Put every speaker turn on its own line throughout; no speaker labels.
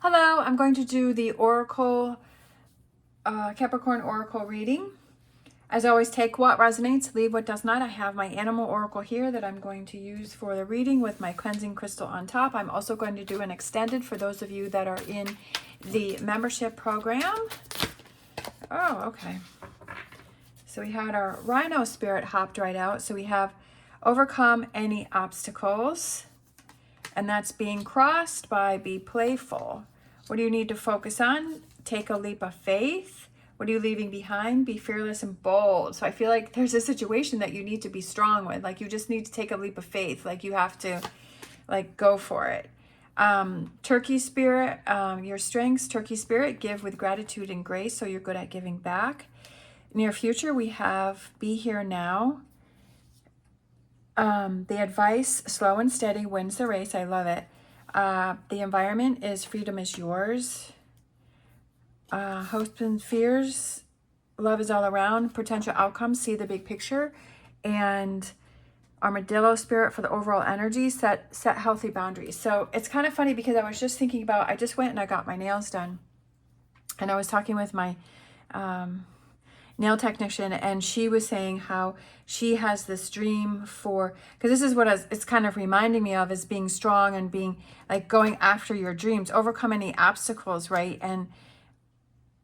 Hello, I'm going to do the Oracle, Capricorn Oracle reading. As always, take what resonates, leave what does not. I have my animal oracle here that I'm going to use for the reading with my cleansing crystal on top. I'm also going to do an extended for those of you that are in the membership program. Oh, okay. So we had our rhino spirit hopped right out. So we have overcome any obstacles. And that's being crossed by be playful. What do you need to focus on? Take a leap of faith. What are you leaving behind? Be fearless and bold. So I feel like there's a situation that you need to be strong with. Like you just need to take a leap of faith. Like you have to go for it. Turkey spirit, your strengths, turkey spirit, give with gratitude and grace. So you're good at giving back. Near future, we have be here now. The advice, slow and steady wins the race. I love it. The environment is freedom is yours. Hopes and fears, love is all around. Potential outcomes, see the big picture. And armadillo spirit for the overall energy, set healthy boundaries. So it's kind of funny because I was just thinking about, I just went and I got my nails done. And I was talking with my nail technician, and she was saying how she has this dream for, because this is what it's kind of reminding me of, is being strong and being like going after your dreams, overcome any obstacles, right? And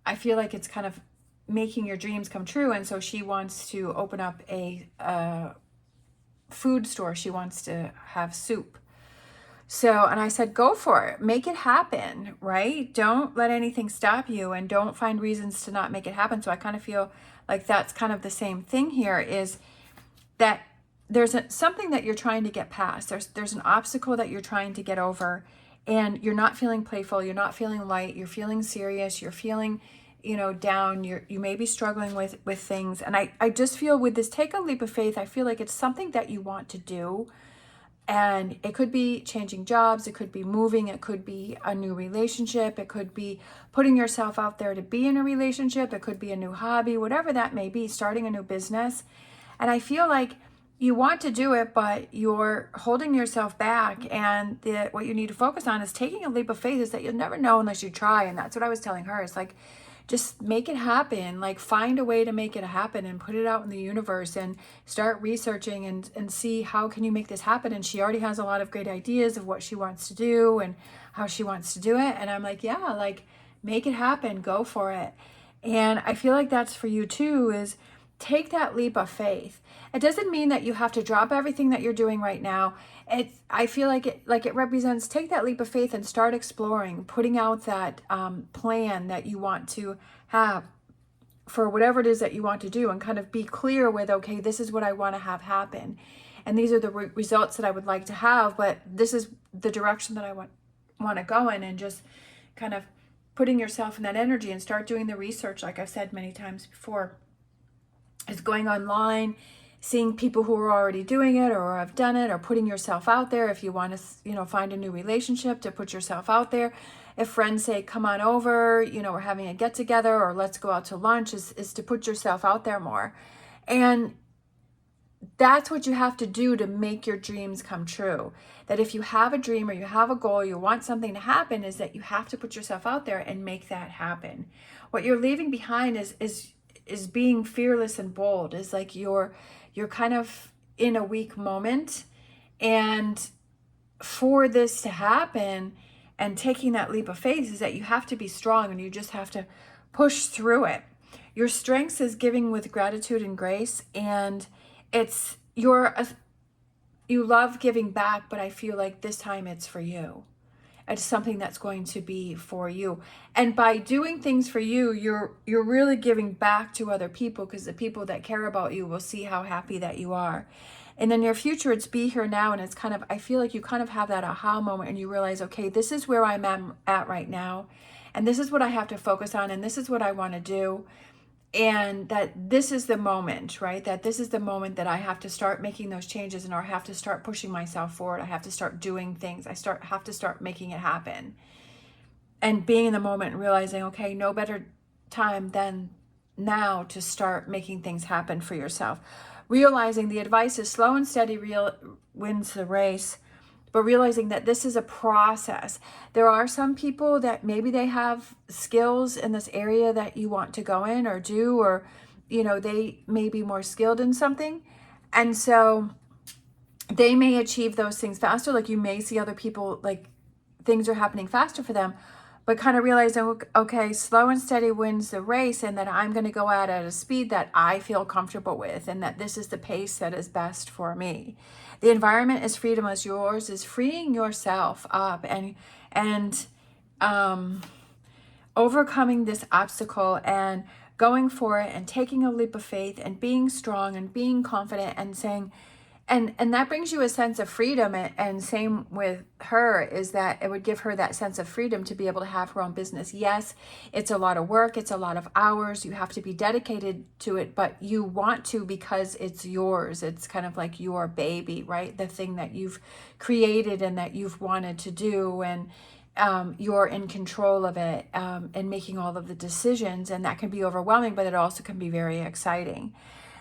I feel like it's kind of making your dreams come true. And so she wants to open up a food store. She wants to have soup. So, and I said, go for it, make it happen, right? Don't let anything stop you, and don't find reasons to not make it happen. So I kind of feel like that's kind of the same thing here, is that there's something that you're trying to get past. There's an obstacle that you're trying to get over, and you're not feeling playful. You're not feeling light. You're feeling serious. You're feeling, down. You may be struggling with things. And I just feel with this, take a leap of faith. I feel like it's something that you want to do. And it could be changing jobs, it could be moving, it could be a new relationship, it could be putting yourself out there to be in a relationship, it could be a new hobby, whatever that may be, starting a new business. And I feel like you want to do it, but you're holding yourself back. And what you need to focus on is taking a leap of faith, is that you'll never know unless you try. And that's what I was telling her. It's like, just make it happen. Like find a way to make it happen and put it out in the universe and start researching and see how can you make this happen. And she already has a lot of great ideas of what she wants to do and how she wants to do it. And I'm like, yeah, like make it happen, go for it. And I feel like that's for you too, is take that leap of faith. It doesn't mean that you have to drop everything that you're doing right now. I feel like it represents, take that leap of faith and start exploring, putting out that plan that you want to have for whatever it is that you want to do, and kind of be clear with, okay, this is what I want to have happen. And these are the results that I would like to have, but this is the direction that I want to go in, and just kind of putting yourself in that energy and start doing the research, like I've said many times before. Is going online, seeing people who are already doing it or have done it, or putting yourself out there. If you want to, find a new relationship, to put yourself out there. If friends say, come on over, we're having a get together, or let's go out to lunch, is to put yourself out there more. And that's what you have to do to make your dreams come true. That if you have a dream or you have a goal, you want something to happen, is that you have to put yourself out there and make that happen. What you're leaving behind is being fearless and bold. Is like you're kind of in a weak moment, and for this to happen and taking that leap of faith, is that you have to be strong, and you just have to push through it. Your strengths is giving with gratitude and grace, and it's you love giving back, but I feel like this time it's for you. It's something that's going to be for you. And by doing things for you, you're really giving back to other people, because the people that care about you will see how happy that you are. In the near future, it's be here now. And it's kind of, I feel like you kind of have that aha moment, and you realize, okay, this is where I'm at right now. And this is what I have to focus on. And this is what I want to do. And that this is the moment, right? That this is the moment that I have to start making those changes, and or I have to start pushing myself forward. I have to start doing things. Have to start making it happen. And being in the moment and realizing, okay, no better time than now to start making things happen for yourself. Realizing the advice is slow and steady wins the race. but realizing that this is a process. There are some people that maybe they have skills in this area that you want to go in or do, or, you know, they may be more skilled in something. And so they may achieve those things faster. Like you may see other people, like things are happening faster for them, but kind of realizing, okay, slow and steady wins the race, and that I'm going to go out at a speed that I feel comfortable with, and that this is the pace that is best for me. The environment is freedom as yours is freeing yourself up and overcoming this obstacle and going for it and taking a leap of faith and being strong and being confident and saying, and that brings you a sense of freedom. And same with her, is that it would give her that sense of freedom to be able to have her own business. Yes, it's a lot of work. It's a lot of hours. You have to be dedicated to it, but you want to because it's yours. It's kind of like your baby, right? The thing that you've created and that you've wanted to do. And you're in control of it and making all of the decisions. And that can be overwhelming, but it also can be very exciting.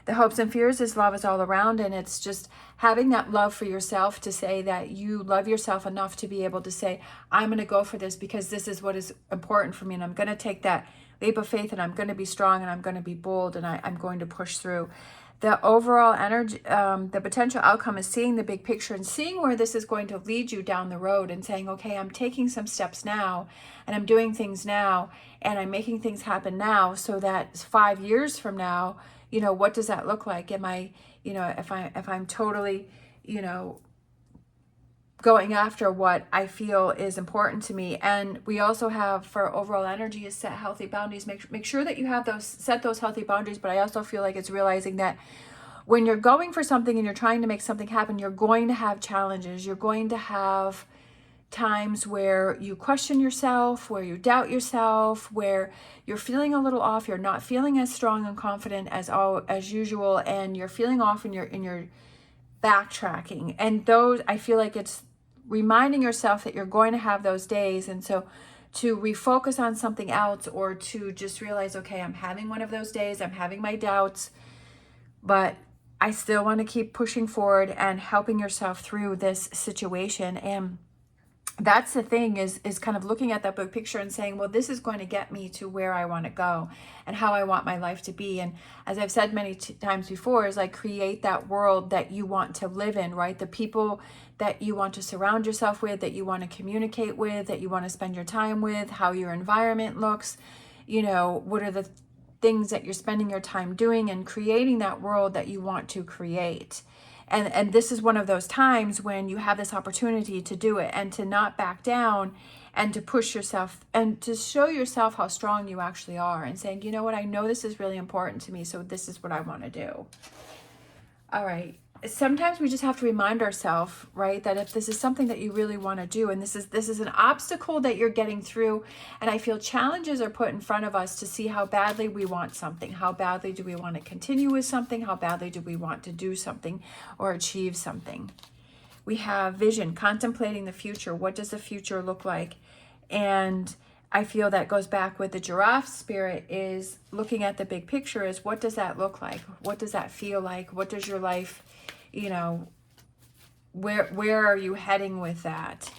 The hopes and fears is love is all around, and it's just having that love for yourself to say that you love yourself enough to be able to say, I'm going to go for this because this is what is important for me, and I'm going to take that leap of faith, and I'm going to be strong, and I'm going to be bold, and I'm going to push through. The overall energy, the potential outcome is seeing the big picture and seeing where this is going to lead you down the road, and saying, okay, I'm taking some steps now, and I'm doing things now, and I'm making things happen now, so that 5 years from now, you know, what does that look like? Am I, you know, if I'm totally, you know, going after what I feel is important to me. And we also have, for overall energy, is set healthy boundaries. Make sure that you have those, set those healthy boundaries. But I also feel like it's realizing that when you're going for something and you're trying to make something happen, you're going to have challenges. You're going to have times where you question yourself, where you doubt yourself, where you're feeling a little off, you're not feeling as strong and confident as usual, and you're feeling off in your backtracking. And those, I feel like it's reminding yourself that you're going to have those days, and so to refocus on something else, or to just realize, okay, I'm having one of those days, I'm having my doubts, but I still want to keep pushing forward and helping yourself through this situation. And that's the thing, is kind of looking at that big picture and saying, well, this is going to get me to where I want to go and how I want my life to be. And as I've said many times before, is like create that world that you want to live in, right? The people that you want to surround yourself with, that you want to communicate with, that you want to spend your time with, how your environment looks, you know, what are the things that you're spending your time doing, and creating that world that you want to create. And this is one of those times when you have this opportunity to do it, and to not back down, and to push yourself and to show yourself how strong you actually are, and saying, you know what, I know this is really important to me, so this is what I want to do. All right. Sometimes we just have to remind ourselves, right, that if this is something that you really want to do, and this is an obstacle that you're getting through, and I feel challenges are put in front of us to see how badly we want something. How badly do we want to continue with something? How badly do we want to do something or achieve something? We have vision, contemplating the future. What does the future look like? And I feel that goes back with the giraffe spirit, is looking at the big picture, is what does that look like? What does that feel like? What does your life, you know, where are you heading with that?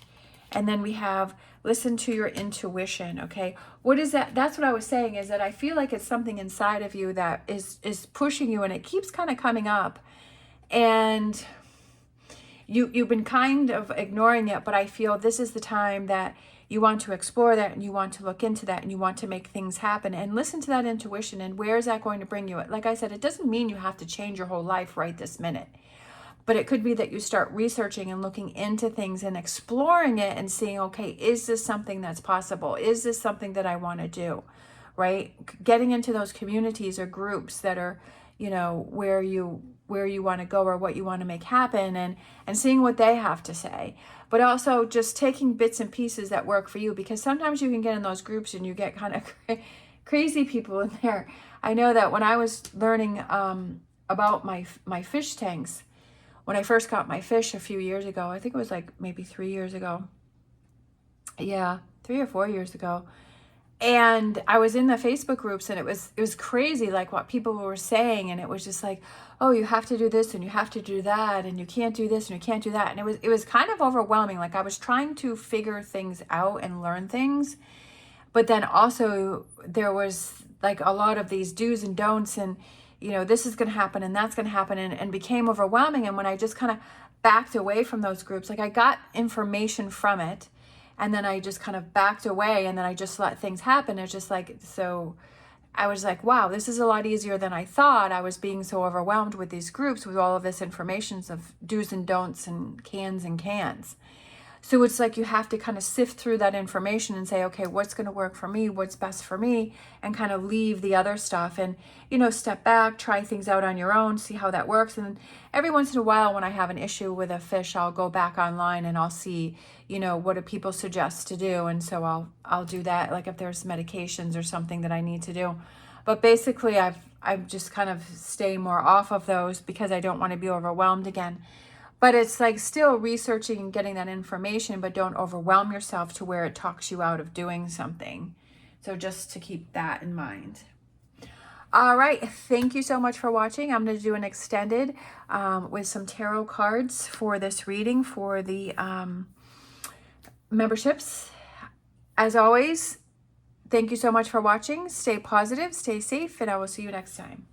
And then we have listen to your intuition. Okay, what is that? That's what I was saying, is that I feel like it's something inside of you that is pushing you, and it keeps kind of coming up, and you've been kind of ignoring it, but I feel this is the time that you want to explore that, and you want to look into that, and you want to make things happen, and listen to that intuition. And where is that going to bring you? Like I said, it doesn't mean you have to change your whole life right this minute, but it could be that you start researching and looking into things and exploring it and seeing, okay, is this something that's possible? Is this something that I want to do? Right? Getting into those communities or groups that are, you know, where you want to go or what you want to make happen, and seeing what they have to say. But also just taking bits and pieces that work for you, because sometimes you can get in those groups and you get kind of crazy people in there. I know that when I was learning about my fish tanks, when I first got my fish a few years ago, I think it was like maybe 3 years ago. Yeah, 3 or 4 years ago. And I was in the Facebook groups, and it was crazy, like what people were saying. And it was just like, oh, you have to do this and you have to do that, and you can't do this and you can't do that. And it was kind of overwhelming. Like I was trying to figure things out and learn things. But then also there was like a lot of these do's and don'ts, and, you know, this is going to happen and that's going to happen, and became overwhelming. And when I just kind of backed away from those groups, like I got information from it, and then I just kind of backed away, and then I just let things happen. It's just like, so I was like, wow, this is a lot easier than I thought. I was being so overwhelmed with these groups, with all of this information of do's and don'ts and cans and cans. So it's like you have to kind of sift through that information and say, okay, what's going to work for me? What's best for me? And kind of leave the other stuff and, you know, step back, try things out on your own, see how that works. And every once in a while, when I have an issue with a fish, I'll go back online and I'll see, you know, what do people suggest to do. And so I'll do that. Like if there's medications or something that I need to do. But basically I've just kind of stay more off of those because I don't want to be overwhelmed again. But it's like still researching and getting that information, but don't overwhelm yourself to where it talks you out of doing something. So just to keep that in mind. All right. Thank you so much for watching. I'm going to do an extended with some tarot cards for this reading for the memberships. As always, thank you so much for watching. Stay positive, stay safe, and I will see you next time.